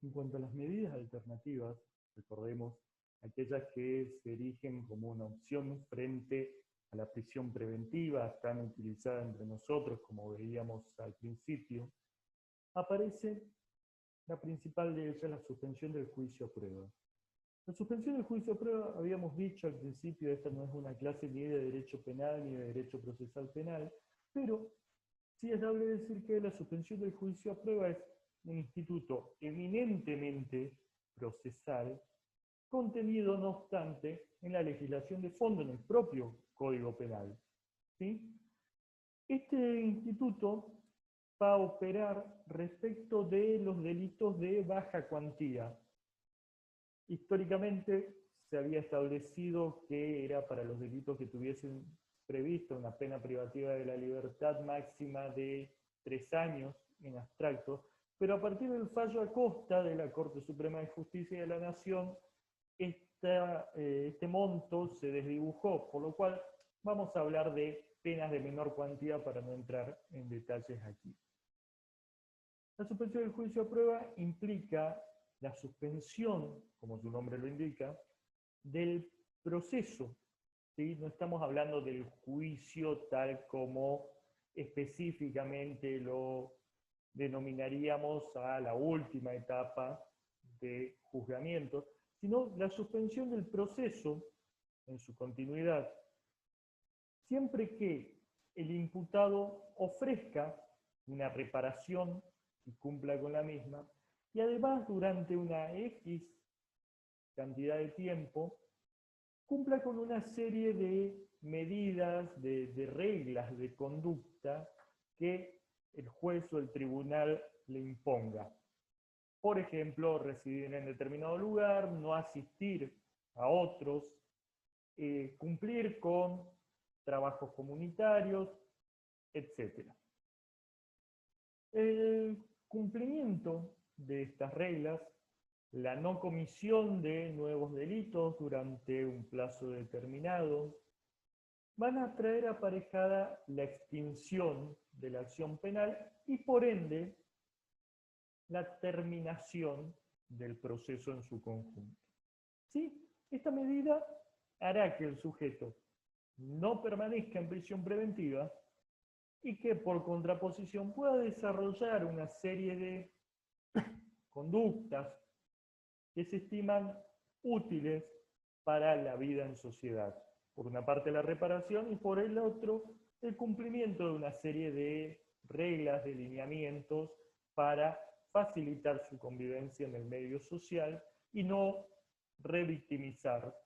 En cuanto a las medidas alternativas, recordemos aquellas que se erigen como una opción frente a la prisión preventiva, tan utilizada entre nosotros como veíamos al principio, aparece la principal de ellas, la suspensión del juicio a prueba. La suspensión del juicio a prueba, habíamos dicho al principio, esta no es una clase ni de derecho penal ni de derecho procesal penal, pero sí es dable decir que la suspensión del juicio a prueba es un instituto eminentemente procesal, contenido, no obstante, en la legislación de fondo, en el propio Código Penal. ¿Sí? Este instituto va a operar respecto de los delitos de baja cuantía. Históricamente se había establecido que era para los delitos que tuviesen previsto una pena privativa de la libertad máxima de 3 años en abstracto, pero a partir del fallo Acosta de la Corte Suprema de Justicia de la Nación, este monto se desdibujó, por lo cual vamos a hablar de penas de menor cuantía para no entrar en detalles aquí. La suspensión del juicio a prueba implica la suspensión, como su nombre lo indica, del proceso. ¿Sí? No estamos hablando del juicio tal como específicamente lo denominaríamos a la última etapa de juzgamiento, sino la suspensión del proceso en su continuidad, siempre que el imputado ofrezca una reparación y cumpla con la misma, y además durante una X cantidad de tiempo, cumpla con una serie de medidas, de reglas de conducta que el juez o el tribunal le imponga. Por ejemplo, residir en determinado lugar, no asistir a otros, cumplir con trabajos comunitarios, etc. El cumplimiento de estas reglas, la no comisión de nuevos delitos durante un plazo determinado, van a traer aparejada la extinción de la acción penal y por ende la terminación del proceso en su conjunto. ¿Sí? Esta medida hará que el sujeto no permanezca en prisión preventiva y que por contraposición pueda desarrollar una serie de conductas que se estiman útiles para la vida en sociedad. Por una parte la reparación y por el otro el cumplimiento de una serie de reglas, de lineamientos para facilitar su convivencia en el medio social y no revictimizar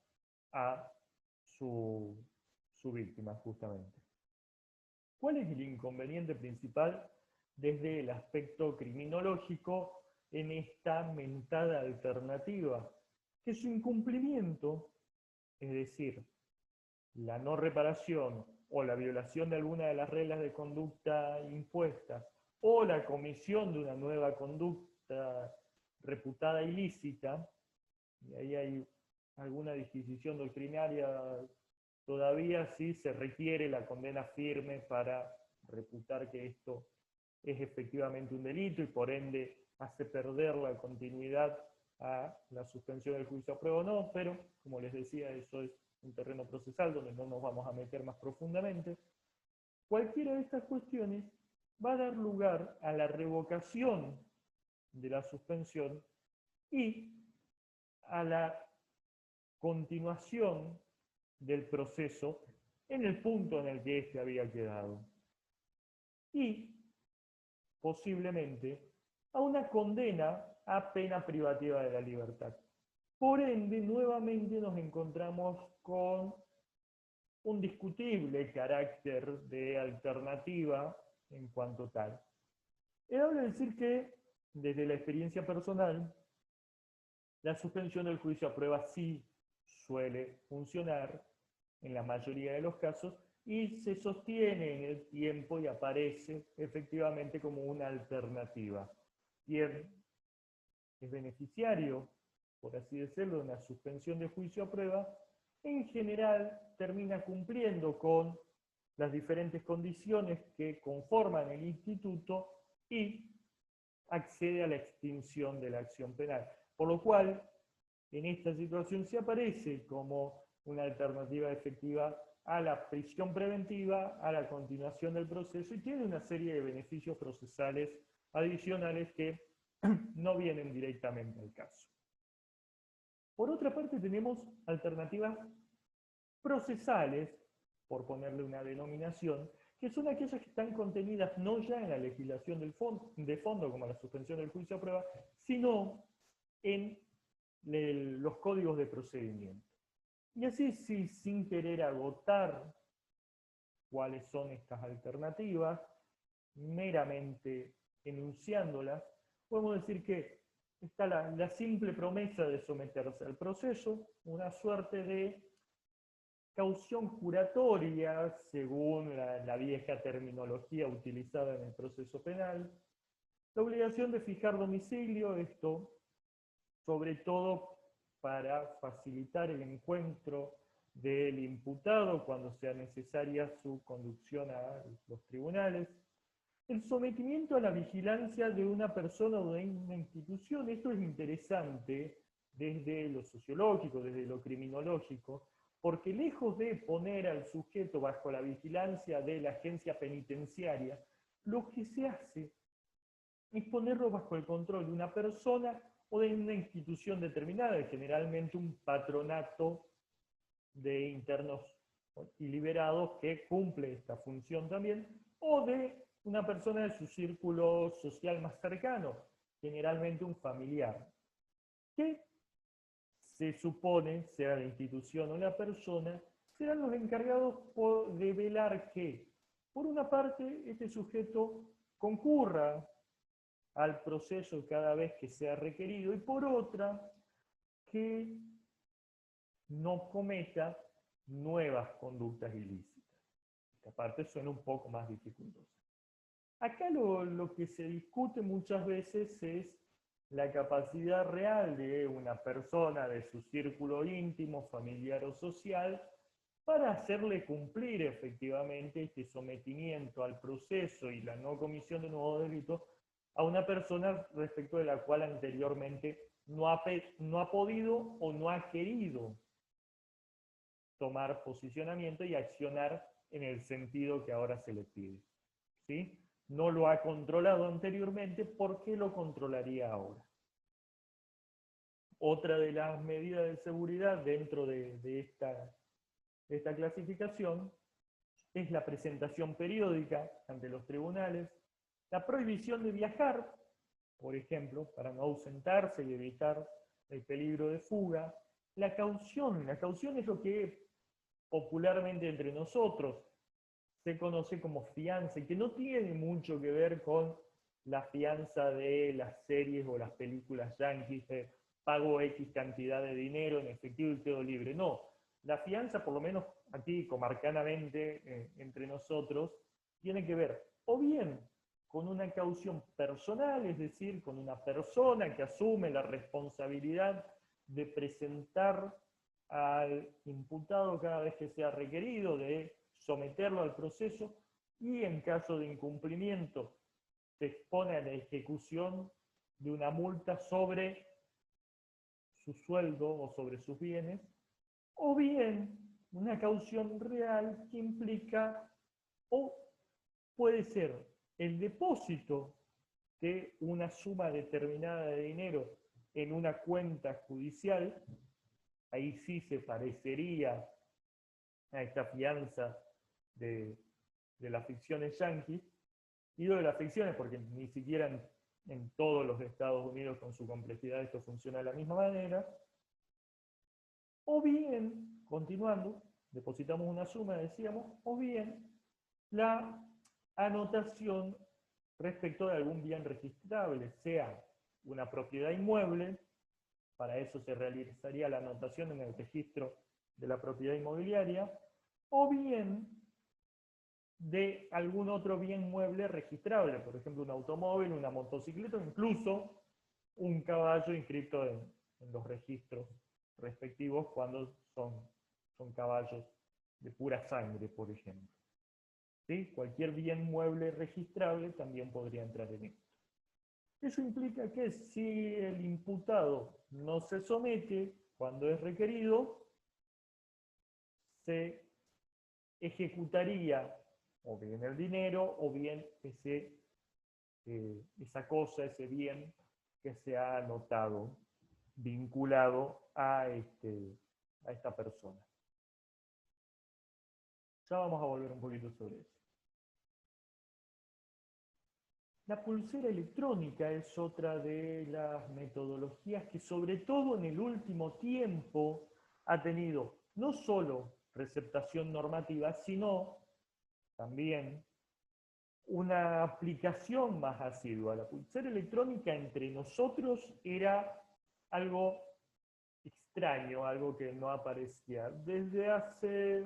a su víctima, justamente. ¿Cuál es el inconveniente principal desde el aspecto criminológico en esta mentada alternativa? Que su incumplimiento, es decir, la no reparación o la violación de alguna de las reglas de conducta impuestas o la comisión de una nueva conducta reputada ilícita, y ahí hay alguna disquisición doctrinaria todavía, sí se requiere la condena firme para reputar que esto es efectivamente un delito y por ende hace perder la continuidad a la suspensión del juicio a prueba o no, pero como les decía, eso es un terreno procesal donde no nos vamos a meter más profundamente. Cualquiera de estas cuestiones va a dar lugar a la revocación de la suspensión y a la continuación del proceso en el punto en el que éste había quedado. Y posiblemente a una condena a pena privativa de la libertad. Por ende, nuevamente nos encontramos con un discutible carácter de alternativa en cuanto tal. Es dable decir que, desde la experiencia personal, la suspensión del juicio a prueba sí suele funcionar en la mayoría de los casos y se sostiene en el tiempo y aparece efectivamente como una alternativa. Quien es beneficiario, por así decirlo, de una suspensión de juicio a prueba, en general termina cumpliendo con las diferentes condiciones que conforman el instituto y accede a la extinción de la acción penal. Por lo cual, en esta situación se aparece como una alternativa efectiva a la prisión preventiva, a la continuación del proceso, y tiene una serie de beneficios procesales adicionales que no vienen directamente al caso. Por otra parte, tenemos alternativas procesales, por ponerle una denominación, que son aquellas que están contenidas no ya en la legislación de fondo, como la suspensión del juicio a prueba, sino en los códigos de procedimiento. Y así, sin querer agotar cuáles son estas alternativas, meramente enunciándolas, podemos decir que está la simple promesa de someterse al proceso, una suerte de caución juratoria, según la vieja terminología utilizada en el proceso penal, la obligación de fijar domicilio, esto sobre todo para facilitar el encuentro del imputado cuando sea necesaria su conducción a los tribunales, el sometimiento a la vigilancia de una persona o de una institución. Esto es interesante desde lo sociológico, desde lo criminológico, porque lejos de poner al sujeto bajo la vigilancia de la agencia penitenciaria, lo que se hace es ponerlo bajo el control de una persona o de una institución determinada, generalmente un patronato de internos y liberados que cumple esta función también, o de una persona de su círculo social más cercano, generalmente un familiar, que se supone, sea la institución o la persona, serán los encargados de velar que, por una parte, este sujeto concurra al proceso cada vez que sea requerido, y por otra, que no cometa nuevas conductas ilícitas. Esta parte suena un poco más dificultosa. Acá lo que se discute muchas veces es la capacidad real de una persona de su círculo íntimo, familiar o social, para hacerle cumplir efectivamente este sometimiento al proceso y la no comisión de nuevos delitos a una persona respecto de la cual anteriormente no ha podido o no ha querido tomar posicionamiento y accionar en el sentido que ahora se le pide. ¿Sí? No lo ha controlado anteriormente, ¿por qué lo controlaría ahora? Otra de las medidas de seguridad dentro de esta clasificación es la presentación periódica ante los tribunales, la prohibición de viajar, por ejemplo, para no ausentarse y evitar el peligro de fuga, la caución es lo que popularmente entre nosotros se conoce como fianza, y que no tiene mucho que ver con la fianza de las series o las películas yanquis, pago X cantidad de dinero en efectivo y quedo libre. No, la fianza, por lo menos aquí comarcanamente entre nosotros, tiene que ver o bien con una caución personal, es decir, con una persona que asume la responsabilidad de presentar al imputado cada vez que sea requerido, de someterlo al proceso, y en caso de incumplimiento se expone a la ejecución de una multa sobre su sueldo o sobre sus bienes, o bien una caución real que implica, o puede ser el depósito de una suma determinada de dinero en una cuenta judicial. Ahí sí se parecería a esta fianza de las ficciones yanquis. Digo de las ficciones porque ni siquiera en todos los Estados Unidos con su complejidad esto funciona de la misma manera. O bien, continuando, depositamos una suma, decíamos, o bien la anotación respecto de algún bien registrable, sea una propiedad inmueble, para eso se realizaría la anotación en el registro de la propiedad inmobiliaria, o bien de algún otro bien mueble registrable, por ejemplo un automóvil, una motocicleta, o incluso un caballo inscrito en los registros respectivos cuando son caballos de pura sangre, por ejemplo. ¿Sí? Cualquier bien mueble registrable también podría entrar en esto. Eso implica que si el imputado no se somete cuando es requerido, se ejecutaría o bien el dinero o bien esa cosa, ese bien que se ha anotado, vinculado a esta persona. Ya vamos a volver un poquito sobre eso. La pulsera electrónica es otra de las metodologías que sobre todo en el último tiempo ha tenido no solo receptación normativa, sino también una aplicación más asidua. La pulsera electrónica entre nosotros era algo extraño, algo que no aparecía. Desde hace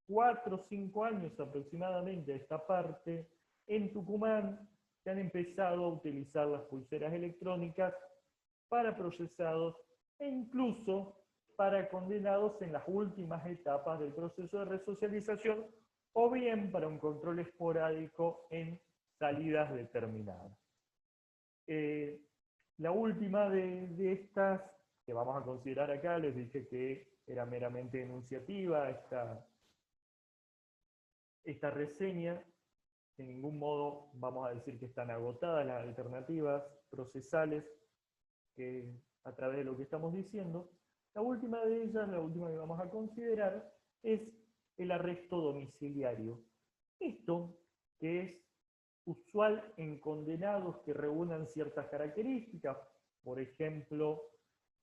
4 o 5 años aproximadamente esta parte, en Tucumán se han empezado a utilizar las pulseras electrónicas para procesados e incluso para condenados en las últimas etapas del proceso de resocialización o bien para un control esporádico en salidas determinadas. La última de estas, que vamos a considerar acá, les dije que era meramente enunciativa esta reseña. De ningún modo vamos a decir que están agotadas las alternativas procesales a través de lo que estamos diciendo. La última de ellas, la última que vamos a considerar, es el arresto domiciliario. Esto, que es usual en condenados que reúnan ciertas características, por ejemplo,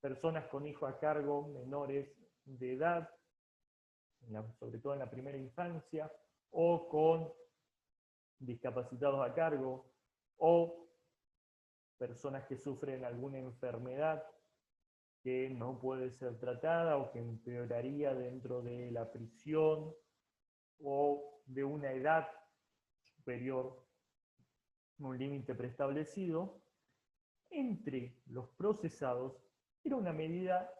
personas con hijos a cargo menores de edad, sobre todo en la primera infancia, o con discapacitados a cargo, o personas que sufren alguna enfermedad que no puede ser tratada o que empeoraría dentro de la prisión, o de una edad superior a un límite preestablecido, entre los procesados era una medida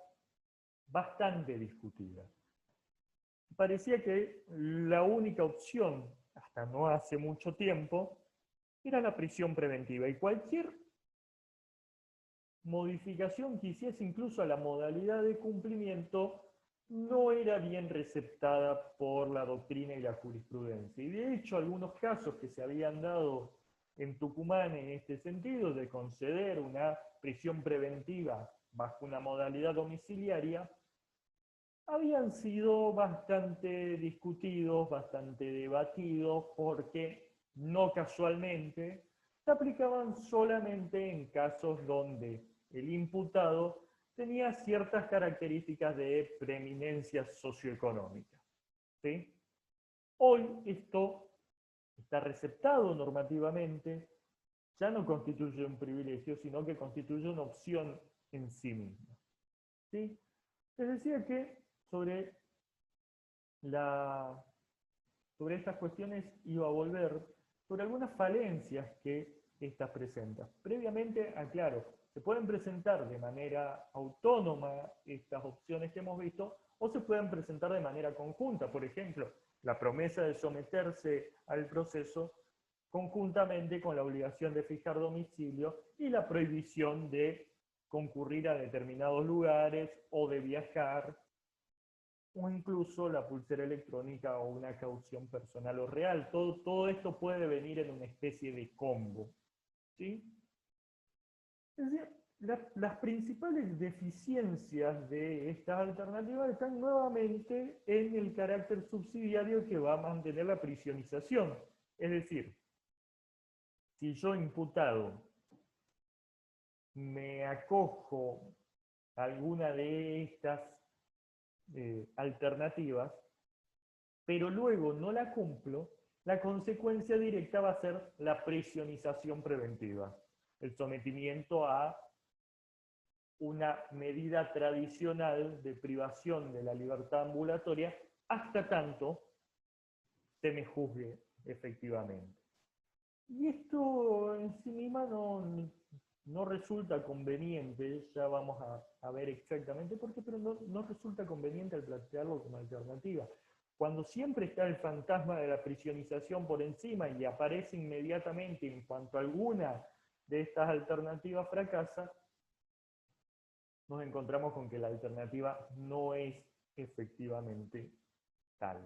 bastante discutida. Parecía que la única opción, hasta no hace mucho tiempo, era la prisión preventiva, y cualquier modificación que hiciese incluso a la modalidad de cumplimiento no era bien receptada por la doctrina y la jurisprudencia. Y de hecho, algunos casos que se habían dado en Tucumán en este sentido, de conceder una prisión preventiva bajo una modalidad domiciliaria, habían sido bastante discutidos, bastante debatidos, porque no casualmente se aplicaban solamente en casos donde el imputado tenía ciertas características de preeminencia socioeconómica. ¿Sí? Hoy esto está receptado normativamente, ya no constituye un privilegio, sino que constituye una opción en sí misma. ¿Sí? Les decía que sobre estas cuestiones iba a volver, sobre algunas falencias que estas presentan. Previamente, aclaro, se pueden presentar de manera autónoma estas opciones que hemos visto, o se pueden presentar de manera conjunta. Por ejemplo, la promesa de someterse al proceso conjuntamente con la obligación de fijar domicilio y la prohibición de concurrir a determinados lugares o de viajar, o incluso la pulsera electrónica o una caución personal o real. Todo esto puede venir en una especie de combo. ¿Sí? Es decir, las principales deficiencias de estas alternativas están nuevamente en el carácter subsidiario que va a mantener la prisionización. Es decir, si yo imputado me acojo a alguna de estas alternativas, pero luego no la cumplo, la consecuencia directa va a ser la prisionización preventiva, el sometimiento a una medida tradicional de privación de la libertad ambulatoria hasta tanto se me juzgue efectivamente. Y esto en sí misma no resulta conveniente, ya vamos a ver exactamente por qué, pero no resulta conveniente al plantearlo como alternativa. Cuando siempre está el fantasma de la prisionización por encima y aparece inmediatamente en cuanto alguna de estas alternativas fracasa, nos encontramos con que la alternativa no es efectivamente tal.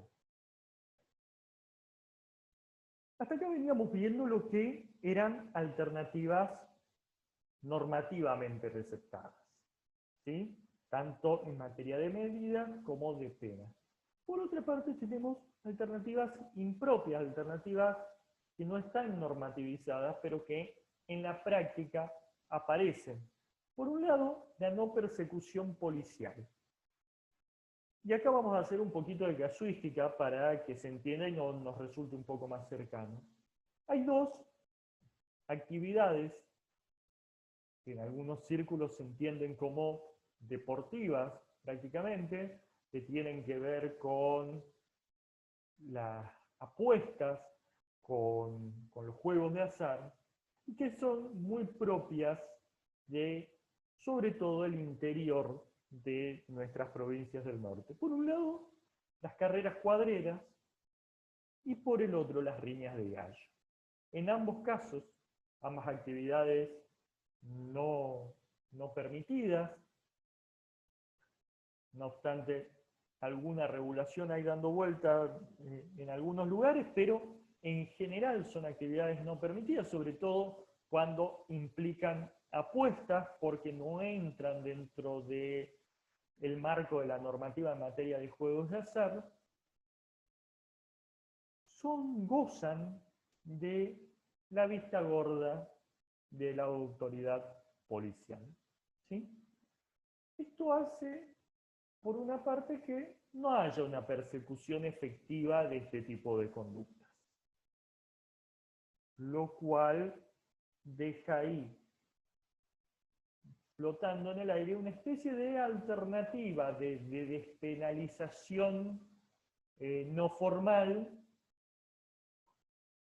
Hasta acá veníamos viendo lo que eran alternativas normativamente receptadas, ¿sí? Tanto en materia de medida como de pena. Por otra parte tenemos alternativas impropias, alternativas que no están normativizadas, pero que en la práctica aparecen. Por un lado, la no persecución policial. Y acá vamos a hacer un poquito de casuística para que se entienda y nos resulte un poco más cercano. Hay dos actividades que en algunos círculos se entienden como deportivas prácticamente, que tienen que ver con las apuestas, con los juegos de azar, y que son muy propias de, sobre todo, el interior de nuestras provincias del norte. Por un lado, las carreras cuadreras, y por el otro, las riñas de gallo. En ambos casos, ambas actividades no permitidas, no obstante, alguna regulación hay dando vuelta en algunos lugares, pero en general son actividades no permitidas, sobre todo cuando implican apuestas, porque no entran dentro del marco de la normativa en materia de juegos de azar, gozan de la vista gorda de la autoridad policial, ¿sí? Esto hace, por una parte, que no haya una persecución efectiva de este tipo de conductas, lo cual deja ahí, flotando en el aire, una especie de alternativa de despenalización no formal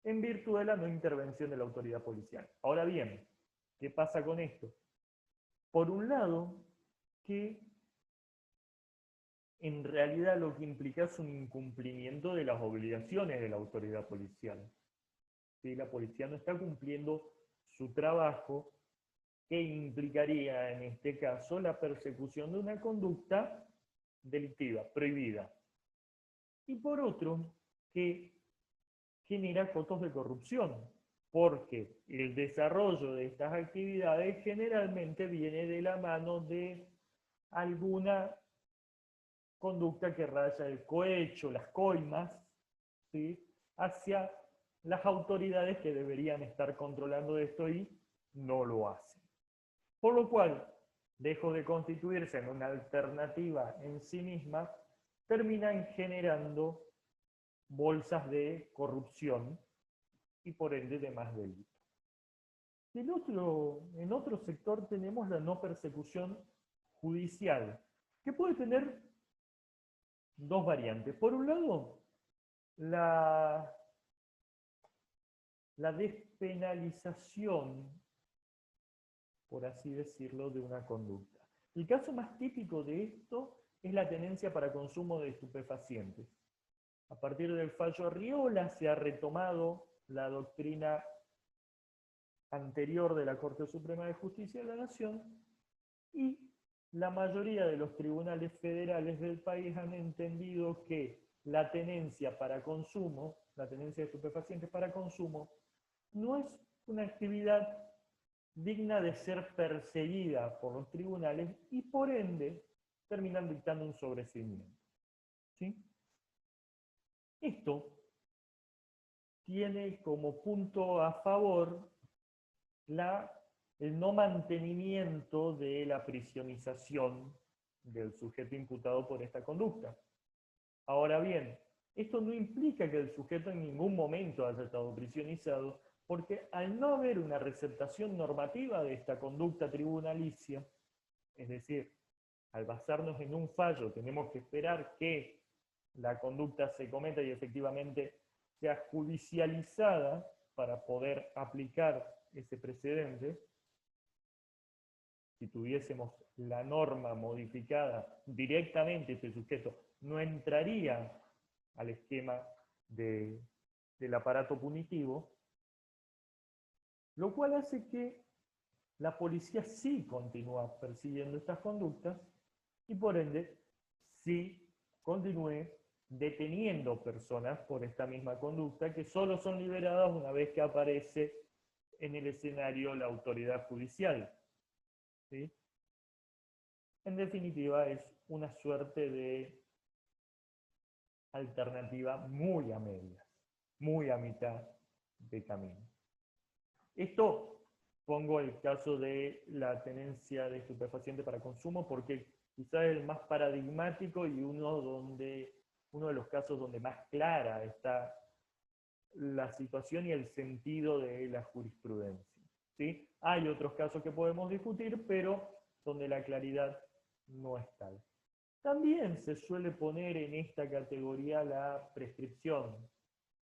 en virtud de la no intervención de la autoridad policial. Ahora bien, ¿qué pasa con esto? Por un lado, que en realidad lo que implica es un incumplimiento de las obligaciones de la autoridad policial. ¿Sí? La policía no está cumpliendo su trabajo, que implicaría en este caso la persecución de una conducta delictiva, prohibida. Y por otro, que genera costos de corrupción, porque el desarrollo de estas actividades generalmente viene de la mano de alguna conducta que raya el cohecho, las coimas, ¿sí? Hacia las autoridades que deberían estar controlando esto y no lo hacen. Por lo cual, lejos de constituirse en una alternativa en sí misma, terminan generando bolsas de corrupción y por ende de más delitos. En otro sector tenemos la no persecución judicial, que puede tener dos variantes. Por un lado, la despenalización, por así decirlo, de una conducta. El caso más típico de esto es la tenencia para consumo de estupefacientes. A partir del fallo Arriola se ha retomado la doctrina anterior de la Corte Suprema de Justicia de la Nación y la mayoría de los tribunales federales del país han entendido que la tenencia para consumo, la tenencia de estupefacientes para consumo, no es una actividad digna de ser perseguida por los tribunales y por ende terminan dictando un sobreseimiento. ¿Sí? Esto tiene como punto a favor el no mantenimiento de la prisionización del sujeto imputado por esta conducta. Ahora bien, esto no implica que el sujeto en ningún momento haya estado prisionizado, porque al no haber una receptación normativa de esta conducta tribunalicia, es decir, al basarnos en un fallo, tenemos que esperar que la conducta se cometa y efectivamente sea judicializada para poder aplicar ese precedente. Si tuviésemos la norma modificada directamente, este sujeto no entraría al esquema del aparato punitivo, lo cual hace que la policía sí continúa persiguiendo estas conductas y por ende sí continúe deteniendo personas por esta misma conducta que solo son liberadas una vez que aparece en el escenario la autoridad judicial. ¿Sí? En definitiva, es una suerte de alternativa muy a medias, muy a mitad de camino. Esto pongo el caso de la tenencia de estupefaciente para consumo porque quizás es el más paradigmático y uno de los casos donde más clara está la situación y el sentido de la jurisprudencia. ¿Sí? Hay otros casos que podemos discutir, pero donde la claridad no es tal. También se suele poner en esta categoría la prescripción,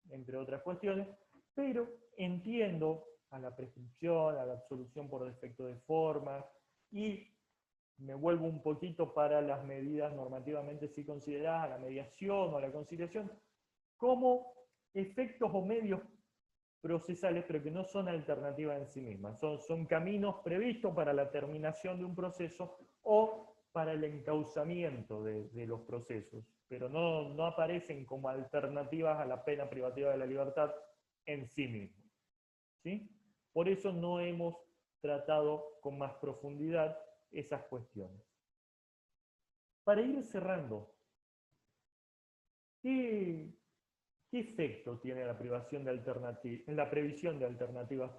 entre otras cuestiones, pero entiendo a la prescripción, a la absolución por defecto de forma, y me vuelvo un poquito para las medidas normativamente sí consideradas, a la mediación o a la conciliación, como efectos o medios procesales, pero que no son alternativas en sí mismas. Son caminos previstos para la terminación de un proceso o para el encauzamiento de los procesos, pero no aparecen como alternativas a la pena privativa de la libertad en sí mismos. ¿Sí? Por eso no hemos tratado con más profundidad esas cuestiones. Para ir cerrando, ¿qué efecto tiene la previsión de alternativas?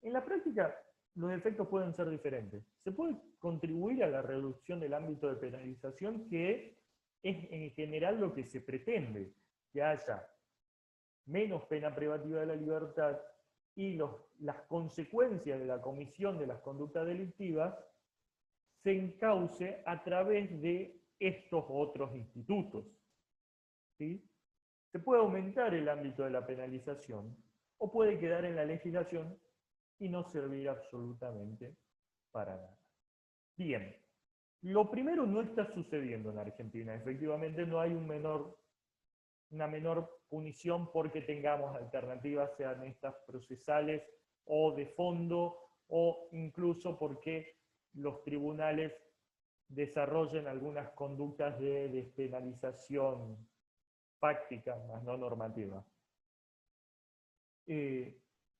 En la práctica, los efectos pueden ser diferentes. Se puede contribuir a la reducción del ámbito de penalización, que es en general lo que se pretende, que haya menos pena privativa de la libertad y las consecuencias de la comisión de las conductas delictivas se encauce a través de estos otros institutos. ¿Sí? Se puede aumentar el ámbito de la penalización o puede quedar en la legislación y no servir absolutamente para nada. Bien, lo primero no está sucediendo en Argentina. Efectivamente no hay una menor punición porque tengamos alternativas, sean estas procesales o de fondo, o incluso porque los tribunales desarrollen algunas conductas de despenalización fáctica, más no normativa.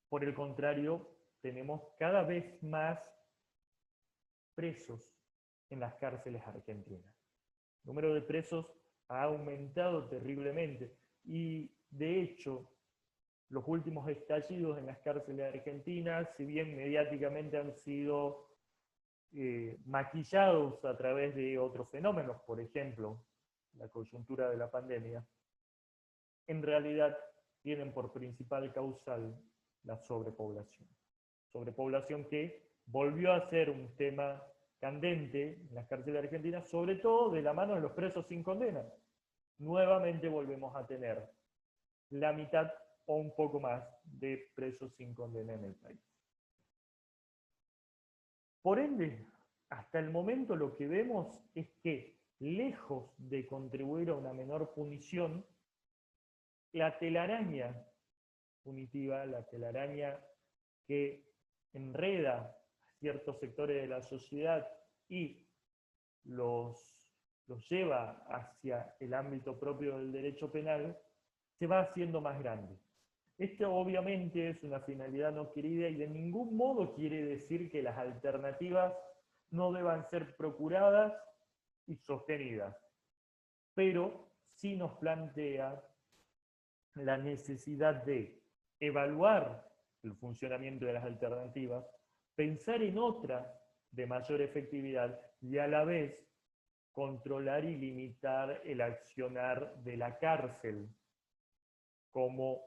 Por el contrario, tenemos cada vez más presos en las cárceles argentinas. El número de presos ha aumentado terriblemente y, de hecho, los últimos estallidos en las cárceles argentinas, si bien mediáticamente han sido maquillados a través de otros fenómenos, por ejemplo, la coyuntura de la pandemia, en realidad tienen por principal causal la sobrepoblación. Sobrepoblación que volvió a ser un tema candente en las cárceles argentinas, sobre todo de la mano de los presos sin condena. Nuevamente volvemos a tener la mitad o un poco más de presos sin condena en el país. Por ende, hasta el momento lo que vemos es que, lejos de contribuir a una menor punición, la telaraña punitiva, la telaraña que enreda a ciertos sectores de la sociedad y los lleva hacia el ámbito propio del derecho penal, se va haciendo más grande. Esto obviamente es una finalidad no querida y de ningún modo quiere decir que las alternativas no deban ser procuradas y sostenidas, pero sí nos plantea la necesidad de evaluar el funcionamiento de las alternativas, pensar en otras de mayor efectividad y a la vez controlar y limitar el accionar de la cárcel como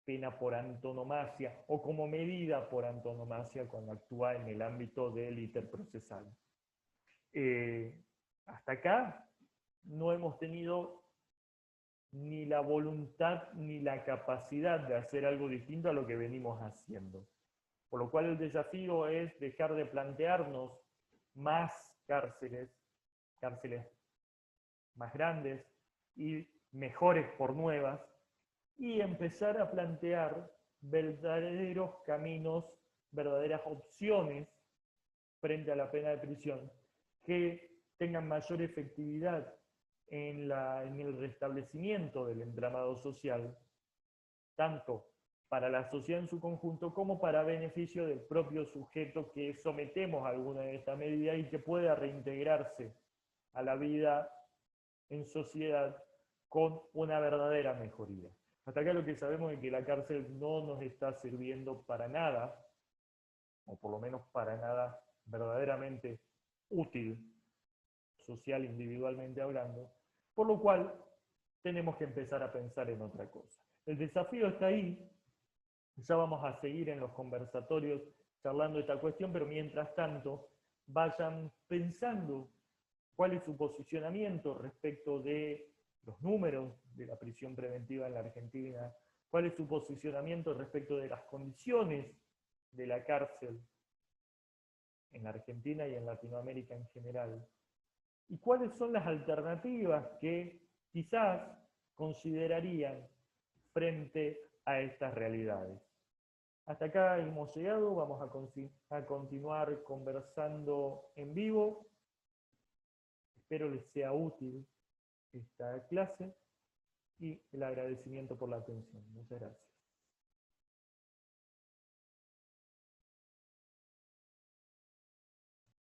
pena por antonomasia o como medida por antonomasia cuando actúa en el ámbito del interprocesal. Hasta acá no hemos tenido ni la voluntad ni la capacidad de hacer algo distinto a lo que venimos haciendo. Por lo cual el desafío es dejar de plantearnos más cárceles más grandes y mejores por nuevas, y empezar a plantear verdaderos caminos verdaderas opciones frente a la pena de prisión, que tengan mayor efectividad en el restablecimiento del entramado social, tanto para la sociedad en su conjunto como para beneficio del propio sujeto que sometemos a alguna de estas medidas y que pueda reintegrarse a la vida en sociedad con una verdadera mejoría. Hasta acá lo que sabemos es que la cárcel no nos está sirviendo para nada, o por lo menos para nada verdaderamente útil, social, individualmente hablando, por lo cual tenemos que empezar a pensar en otra cosa. El desafío está ahí, ya vamos a seguir en los conversatorios charlando esta cuestión, pero mientras tanto vayan pensando cuál es su posicionamiento respecto de los números de la prisión preventiva en la Argentina, cuál es su posicionamiento respecto de las condiciones de la cárcel en la Argentina y en Latinoamérica en general, y cuáles son las alternativas que quizás considerarían frente a estas realidades. Hasta acá hemos llegado, vamos a continuar conversando en vivo. Espero les sea útil esta clase y el agradecimiento por la atención. Muchas gracias.